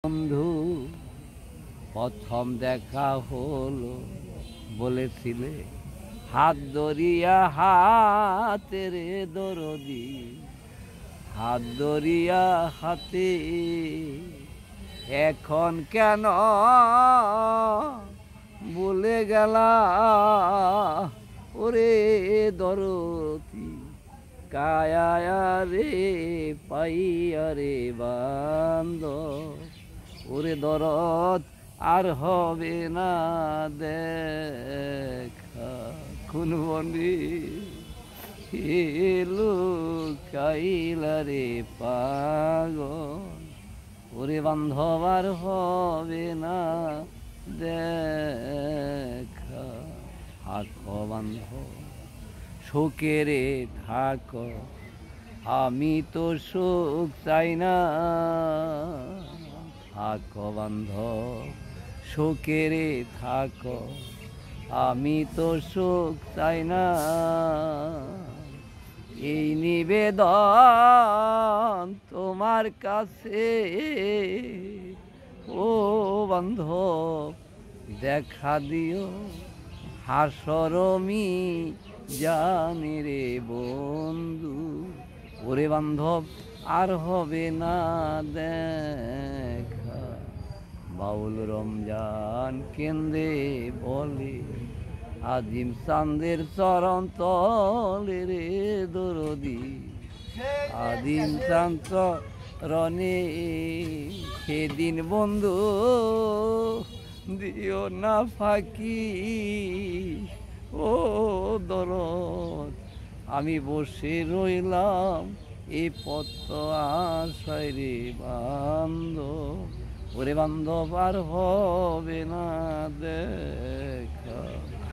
বন্ধু প্রথম দেখা হলো বলেছিলে হাত ধরিয়া হাতের দরদি হাত ধরিয়া হাতে এখন কেন বলে গেলা ওরে দরদি কায়া রে পাইয়া রে বান্ধব ওরে দরদ আর হবে না দেখা কোন বন্দি এলো কাইলা রে পাগল ওরে বান্ধব আর হবে না দেখা থাকো বান্ধব সুখে রে থাকো আমি তো সুখ চাই না থাকো বান্ধব সুখে রে থাকো আমি তো সুখ চাই না এই নিবেদন তোমার কাছে ও বান্ধব দেখা দিও হাসরমি জানি রে বন্ধু ওরে বান্ধব আর হবে না দেখা বাউল রমজান কেন্দ্রে বলে আজিম চাঁদের চরণ তলে রে দরদি আদিম চাঁদ চরণে সেদিন বন্ধু দিও না ফাঁকি ও দরদ আমি বসে রইলাম এই পথ আশায় রে বান্ধব ওরে বান্ধব আর হবে না দে